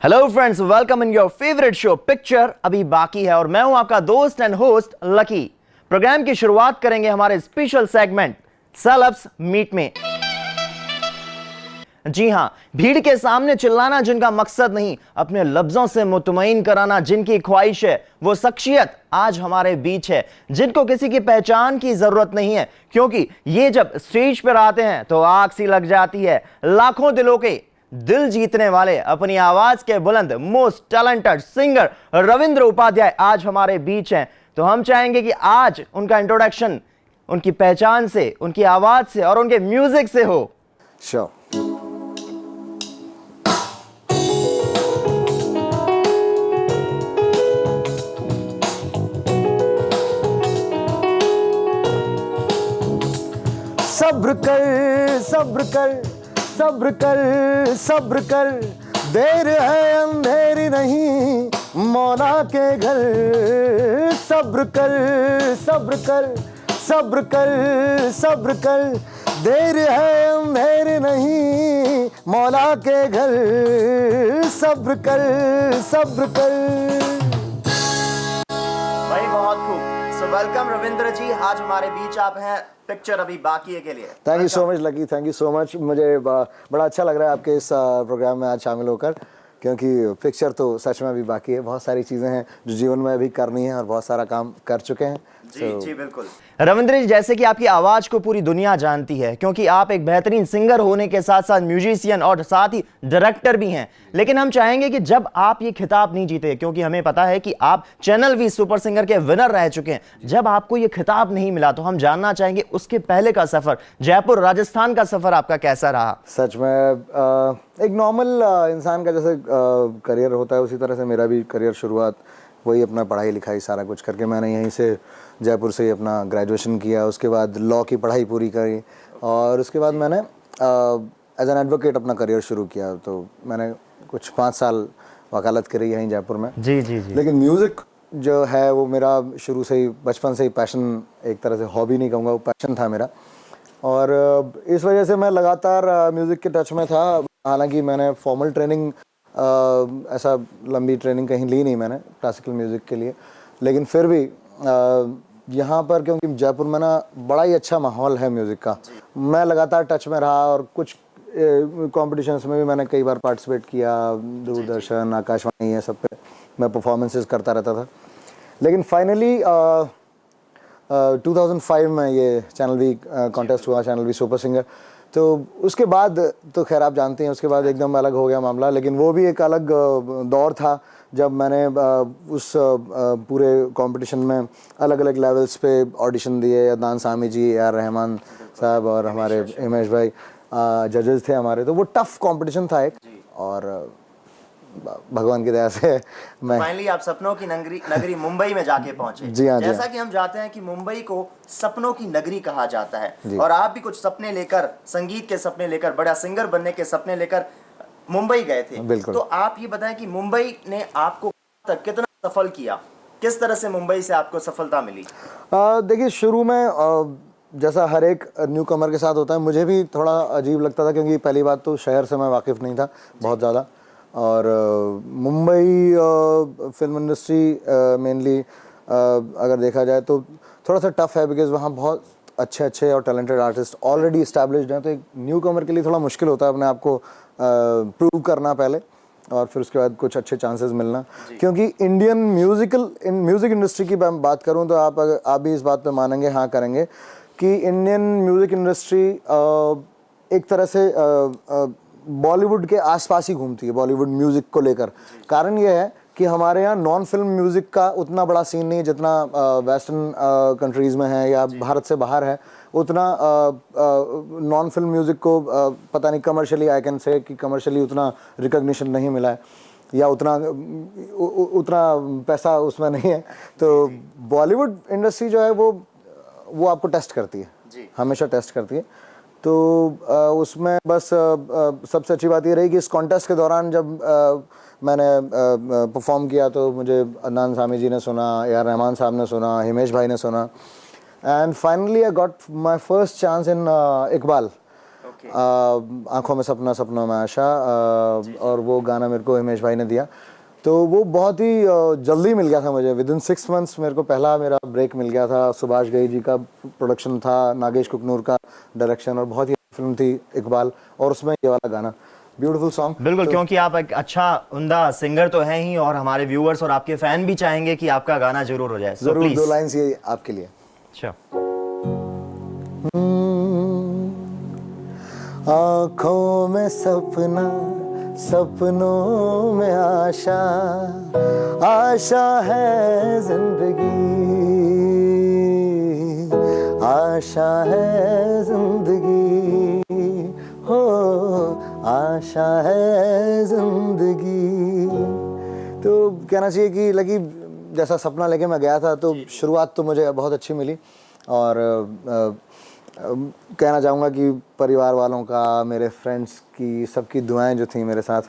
Hello friends, welcome in your favourite show picture अभी बाकी है और मैं हूं आपका दोस्त एंड होस्ट लकी। प्रोग्राम की शुरुआत करेंगे हमारे स्पेशल सेगमेंट सेलेब्स मीट में। जी हां, भीड़ के सामने चिल्लाना जिनका मकसद नहीं, अपने लफ्जों से मुतमईन कराना जिनकी ख्वाहिश है, वो शख्सियत आज हमारे बीच है जिनको किसी की पहचान की जरूरत नहीं है, क्योंकि ये जब स्टेज पर आते हैं तो आग सी लग जाती है। लाखों दिलों के दिल जीतने वाले, अपनी आवाज के बुलंद most talented singer Ravindra Upadhyay आज हमारे बीच हैं। तो हम चाहेंगे कि आज उनका इंट्रोडक्शन उनकी पहचान से, उनकी आवाज से और उनके म्यूजिक से हो। Sure. सब्र कर सब्र कर सब्र कर सब्र कर, देर है अंधेरी नहीं मौला के घर। सब्र कर सब्र कर सब्र कर सब्र कर, देर है अंधेरी नहीं मौला के घर। सब्र कर सब्र कर। भाई बहुत खूब। सो वेलकम रविंद्र जी, आज हमारे बीच आप हैं पिक्चर अभी बाकी है के लिए। Thank you so much lucky, thank you so much. मुझे बड़ा अच्छा लग रहा है आपके इस प्रोग्राम में आज शामिल होकर, क्योंकि पिक्चर तो सच में अभी बाकी है। बहुत सारी चीज़ें हैं जो जीवन में अभी करनी है और बहुत सारा काम कर चुके हैं। जी बिल्कुल। रविंद्र जी, जैसे कि आपकी आवाज को पूरी दुनिया जानती है, क्योंकि आप एक बेहतरीन सिंगर होने के साथ साथ म्यूजिशियन और साथ ही डायरेक्टर भी हैं, लेकिन हम चाहेंगे कि जब आप ये खिताब नहीं जीते, क्योंकि हमें पता है कि आप चैनल वी सुपर सिंगर के विनर रह चुके हैं, जब आपको ये खिताब नहीं मिला तो हम जानना चाहेंगे उसके पहले का सफर, जयपुर राजस्थान का सफर आपका कैसा रहा? सच में एक नॉर्मल इंसान का जैसे करियर होता है, उसी तरह से मेरा भी करियर शुरुआत वही अपना पढ़ाई लिखाई सारा कुछ करके मैंने यहीं से जयपुर से ही अपना ग्रेजुएशन किया। उसके बाद लॉ की पढ़ाई पूरी करी और उसके बाद मैंने एज एन एडवोकेट अपना करियर शुरू किया। तो मैंने कुछ 5 साल वकालत करी यहीं जयपुर में। जी जी जी। लेकिन म्यूज़िक जो है वो मेरा शुरू से ही, बचपन से ही पैशन, एक तरह से हॉबी नहीं कहूँगा, वो पैशन था मेरा। और इस वजह से मैं लगातार म्यूज़िक के टच में था। हालांकि मैंने फॉर्मल ट्रेनिंग, ऐसा लंबी ट्रेनिंग कहीं ली नहीं मैंने क्लासिकल म्यूज़िक के लिए, लेकिन फिर भी यहाँ पर क्योंकि जयपुर में ना बड़ा ही अच्छा माहौल है म्यूज़िक का, मैं लगातार टच में रहा और कुछ कॉम्पिटिशन्स में भी मैंने कई बार पार्टिसिपेट किया। दूरदर्शन, आकाशवाणी, ये सब पे मैं परफॉर्मेंसेस करता रहता था। लेकिन फाइनली 2005 में ये चैनल वी कॉन्टेस्ट हुआ, चैनल वी सुपर सिंगर। तो उसके बाद तो खैर आप जानते हैं, उसके बाद एकदम अलग हो गया मामला। लेकिन वो भी एक अलग दौर था जब मैंने उस पूरे कंपटीशन में अलग अलग लेवल्स पे ऑडिशन दिए। अदनान सामी जी, ए आर रहमान साहब और हमारे हिमेश भाई जजेस थे हमारे। तो वो टफ कंपटीशन था एक, और भगवान की दया से मैं फाइनली आप सपनों की नगरी मुंबई में जाके पहुंचे। जी हाँ, जैसा कि हम जानते हैं कि मुंबई को सपनों की नगरी कहा जाता है, और आप भी कुछ सपने लेकर, संगीत के सपने लेकर, बड़ा सिंगर बनने के सपने लेकर मुंबई गए थे। बिल्कुल। तो आप ये बताएं कि मुंबई ने आपको तक कितना सफल किया, किस तरह से मुंबई से आपको सफलता मिली? देखिए, शुरू में जैसा हर एक न्यू कमर के साथ होता है, मुझे भी थोड़ा अजीब लगता था, क्योंकि पहली बात तो शहर से मैं वाकिफ़ नहीं था बहुत ज़्यादा। और मुंबई फिल्म इंडस्ट्री मेनली अगर देखा जाए तो थोड़ा सा टफ है, बिकॉज़ वहाँ बहुत अच्छे अच्छे और टैलेंटेड आर्टिस्ट ऑलरेडी इस्टेब्लिश्ड हैं। तो एक न्यू कमर के लिए थोड़ा मुश्किल होता है अपने आप को प्रूव करना पहले, और फिर उसके बाद कुछ अच्छे चांसेस मिलना। क्योंकि इंडियन म्यूज़िक इंडस्ट्री की मैं बात करूँ तो आप भी इस बात पे मानेंगे, हाँ करेंगे, कि इंडियन म्यूज़िक इंडस्ट्री एक तरह से बॉलीवुड के आसपास ही घूमती है, बॉलीवुड म्यूज़िक को लेकर। कारण ये है कि हमारे यहाँ नॉन फिल्म म्यूज़िक का उतना बड़ा सीन नहीं है जितना वेस्टर्न कंट्रीज़ में है या भारत से बाहर है। उतना नॉन फिल्म म्यूज़िक को पता नहीं, कमर्शियली आई कैन से कि कमर्शियली उतना रिकॉग्निशन नहीं मिला है, या उतना पैसा उसमें नहीं है। तो बॉलीवुड इंडस्ट्री जो है वो आपको टेस्ट करती है, हमेशा टेस्ट करती है। तो उसमें बस सबसे अच्छी बात ये रही कि इस कॉन्टेस्ट के दौरान जब मैंने परफॉर्म किया तो मुझे अदनान सामी जी ने सुना, ए आर रहमान साहब ने सुना, हिमेश भाई ने सुना, and finally I got my first chance in Iqbal. आंखों में सपना सपनों में आशा, और वो गाना मेरे को हिमेश भाई ने दिया। तो वो बहुत ही जल्दी मिल गया था मुझे, विद इन 6 मंथ्स मेरे को पहला मेरा ब्रेक मिल गया था। सुभाष घई जी का प्रोडक्शन था, नागेश कुकनूर का डायरेक्शन, और बहुत ही फिल्म थी इकबाल, और उसमें ये वाला गाना, ब्यूटीफुल सॉन्ग। बिल्कुल, क्योंकि आप एक अच्छा उम्दा सिंगर तो हैं ही, और हमारे व्यूअर्स और आपके फैन भी चाहेंगे कि आपका गाना जरूर हो जाए। जरूर 2 लाइन्स ये आपके लिए। अच्छा। आँखों में सपना सपनों में आशा, आशा है जिंदगी, आशा है जिंदगी, हो आशा है जिंदगी। तो कहना चाहिए कि लगी जैसा सपना लेके मैं गया था, तो शुरुआत तो मुझे बहुत अच्छी मिली, और कहना चाहूँगा कि परिवार वालों का, मेरे फ्रेंड्स की, सबकी दुआएं जो थी मेरे साथ,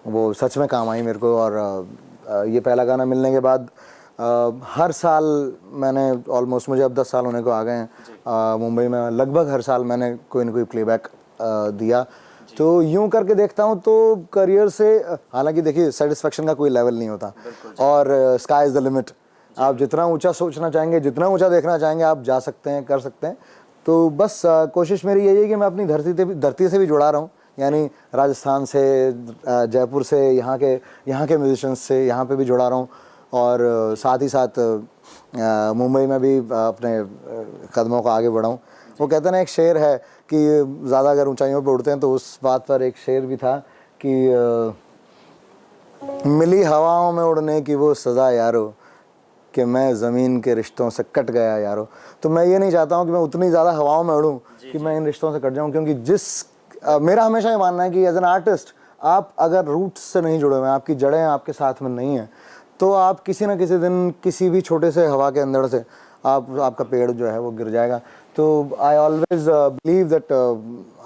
वो सच में काम आई मेरे को। और ये पहला गाना मिलने के बाद हर साल मैंने, ऑलमोस्ट मुझे अब 10 साल होने को आ गए हैं मुंबई में, लगभग हर साल मैंने कोई ना कोई प्लेबैक दिया। तो यूं करके देखता हूँ तो करियर से, हालांकि देखिए सेटिस्फेक्शन का कोई लेवल नहीं होता, और स्काई इज़ द लिमिट। आप जितना ऊंचा सोचना चाहेंगे, जितना ऊंचा देखना चाहेंगे, आप जा सकते हैं, कर सकते हैं। तो बस कोशिश मेरी यही है कि मैं अपनी धरती से भी जुड़ा रहा हूँ, यानी राजस्थान से, जयपुर से, यहाँ के म्यूजिशियंस से यहाँ पे भी जुड़ा रहा हूँ, और साथ ही साथ मुंबई में भी अपने कदमों को आगे बढ़ाऊँ। वो कहते हैं ना, एक शेर है कि ज़्यादा अगर ऊंचाइयों पर उड़ते हैं, तो उस बात पर एक शेर भी था कि मिली हवाओं में उड़ने की वो सज़ा यारो, कि मैं ज़मीन के रिश्तों से कट गया यारो। तो मैं ये नहीं चाहता हूँ कि मैं उतनी ज़्यादा हवाओं में उड़ूँ कि मैं इन रिश्तों से कट जाऊँ, क्योंकि मेरा हमेशा ये मानना है कि एज एन आर्टिस्ट, आप अगर रूट्स से नहीं जुड़े हुए हैं, आपकी जड़ें आपके साथ में नहीं हैं, तो आप किसी न किसी दिन किसी भी छोटे से हवा के अंदर से आपका पेड़ जो है वो गिर जाएगा। तो आई ऑलवेज बिलीव दैट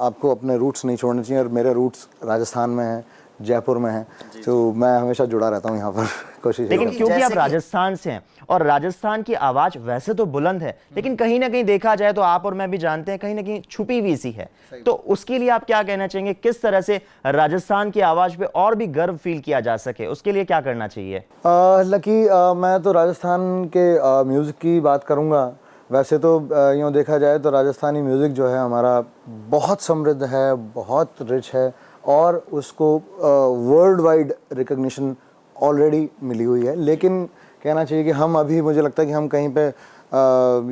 आपको अपने रूट्स नहीं छोड़ने चाहिए, और मेरे रूट्स राजस्थान में हैं, जयपुर में है, तो मैं हमेशा जुड़ा रहता हूँ यहाँ पर। कोशिश। लेकिन क्योंकि आप राजस्थान से हैं, और राजस्थान की आवाज वैसे तो बुलंद है, लेकिन कहीं ना कहीं देखा जाए तो आप और मैं भी जानते हैं कहीं ना कहीं छुपी हुई सी है। तो उसके लिए आप क्या कहना चाहेंगे, किस तरह से राजस्थान की आवाज पे और भी गर्व फील किया जा सके, उसके लिए क्या करना चाहिए? मैं तो राजस्थान के म्यूजिक की बात करूँगा। वैसे तो यूँ देखा जाए तो राजस्थानी म्यूजिक जो है हमारा बहुत समृद्ध है, बहुत रिच है, और उसको वर्ल्ड वाइड रिकग्निशन ऑलरेडी मिली हुई है। लेकिन कहना चाहिए कि हम अभी, मुझे लगता है कि हम कहीं पे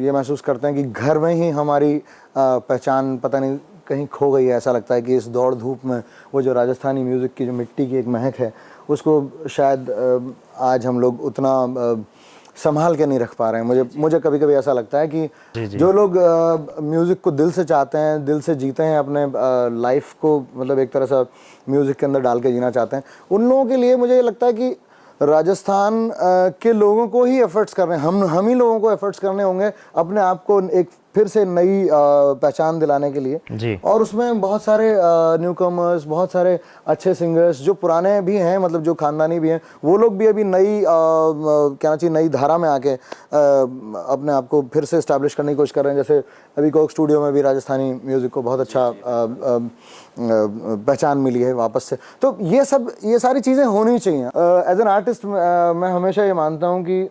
ये महसूस करते हैं कि घर में ही हमारी पहचान पता नहीं कहीं खो गई है। ऐसा लगता है कि इस दौड़ धूप में वो जो राजस्थानी म्यूज़िक की जो मिट्टी की एक महक है, उसको शायद आज हम लोग उतना संभाल के नहीं रख पा रहे हैं। मुझे कभी कभी ऐसा लगता है कि जो लोग म्यूज़िक को दिल से चाहते हैं, दिल से जीते हैं, अपने लाइफ को मतलब एक तरह से म्यूज़िक के अंदर डाल के जीना चाहते हैं, उन लोगों के लिए मुझे लगता है कि राजस्थान के लोगों को ही एफर्ट्स करने, हम ही लोगों को एफर्ट्स करने होंगे अपने आप को एक फिर से नई पहचान दिलाने के लिए जी। और उसमें बहुत सारे न्यू कमर्स, बहुत सारे अच्छे सिंगर्स जो पुराने भी हैं, मतलब जो खानदानी भी हैं, वो लोग भी अभी नई क्या चाहिए नई धारा में आके अपने आप को फिर से इस्टेब्लिश करने की कोशिश कर रहे हैं। जैसे अभी कोक स्टूडियो में भी राजस्थानी म्यूज़िक को बहुत अच्छा पहचान मिली है वापस से। तो ये सारी चीज़ें होनी चाहिए। एज एन आर्टिस्ट मैं हमेशा ये मानता हूँ कि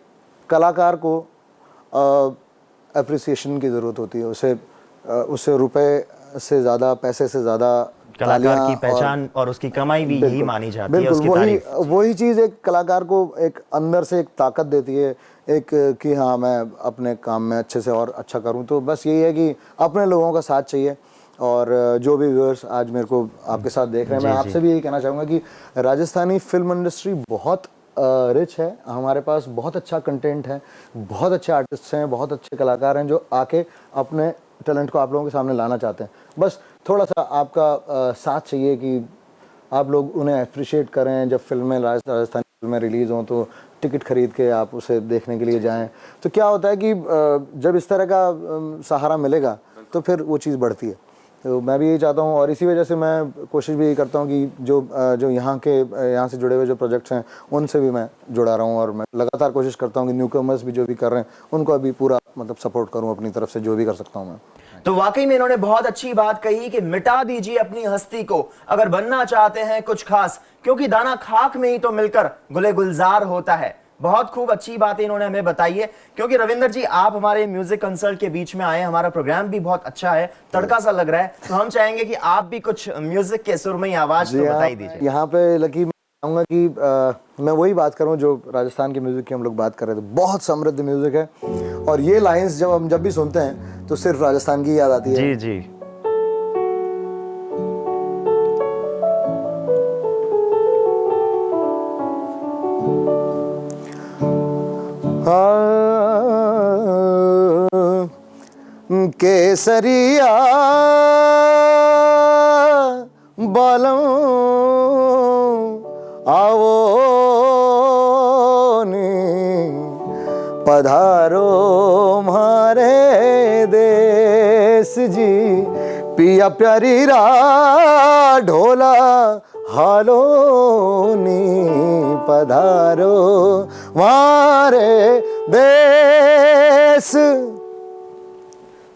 कलाकार को अप्रिसिएशन की ज़रूरत होती है। उसे रुपए से ज़्यादा, पैसे से ज़्यादा कलाकार की पहचान और उसकी कमाई भी यही मानी जाती है, उसकी तारीफ। वही चीज़ एक कलाकार को एक अंदर से एक ताकत देती है, एक कि हाँ मैं अपने काम में अच्छे से और अच्छा करूँ। तो बस यही है कि अपने लोगों का साथ चाहिए। और जो भी व्यूअर्स आज मेरे को आपके साथ देख रहे हैं, मैं आपसे भी यही कहना चाहूँगा कि राजस्थानी फिल्म इंडस्ट्री बहुत रिच है। हमारे पास बहुत अच्छा कंटेंट है, बहुत अच्छे आर्टिस्ट हैं, बहुत अच्छे कलाकार हैं जो आके अपने टैलेंट को आप लोगों के सामने लाना चाहते हैं। बस थोड़ा सा आपका साथ चाहिए कि आप लोग उन्हें अप्रिशिएट करें। जब फिल्में राजस्थानी फिल्में रिलीज़ हों तो टिकट खरीद के आप उसे देखने के लिए जाएं। तो क्या होता है कि जब इस तरह का सहारा मिलेगा तो फिर वो चीज़ बढ़ती है। तो मैं भी यही चाहता हूँ और इसी वजह से मैं कोशिश भी यही करता हूँ कि जो यहाँ से जुड़े हुए जो प्रोजेक्ट्स हैं उनसे भी मैं जुड़ा रहा हूँ। और मैं लगातार कोशिश करता हूँ कि न्यू कमर्स भी जो भी कर रहे हैं उनको अभी पूरा मतलब सपोर्ट करूँ अपनी तरफ से, जो भी कर सकता हूँ मैं। तो वाकई में इन्होंने बहुत अच्छी बात कही कि मिटा दीजिए अपनी हस्ती को अगर बनना चाहते हैं कुछ खास, क्योंकि दाना खाक में ही तो मिलकर गुले गुलजार होता है। बहुत खूब अच्छी बातें इन्होंने हमें बताई है। क्योंकि रविंदर जी, आप हमारे म्यूजिक कंसल्ट के बीच में आए, हमारा प्रोग्राम भी बहुत अच्छा है, तड़का सा लग रहा है, तो हम चाहेंगे कि आप भी कुछ म्यूजिक के सुरमई आवाज तो बताई दीजिए। यहाँ पे लकी मैं चाहूँगा कि मैं वही बात करूँ जो राजस्थान के म्यूजिक की हम लोग बात कर रहे थे। बहुत समृद्ध म्यूजिक है और ये लाइंस जब हम जब भी सुनते हैं तो सिर्फ राजस्थान की याद आती है। जी जी। केसरिया बालों आवो नी पधारो मारे देश जी, पिया प्यारी रा ढोला हालो नी पधारो मारे देश।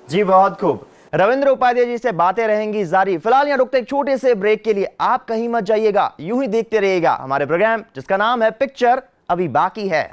जी बहुत खूब। रविंद्र उपाध्याय जी से बातें रहेंगी जारी। फिलहाल यहाँ रुकते एक छोटे से ब्रेक के लिए, आप कहीं मत जाइएगा, यूं ही देखते रहिएगा हमारे प्रोग्राम जिसका नाम है पिक्चर अभी बाकी है।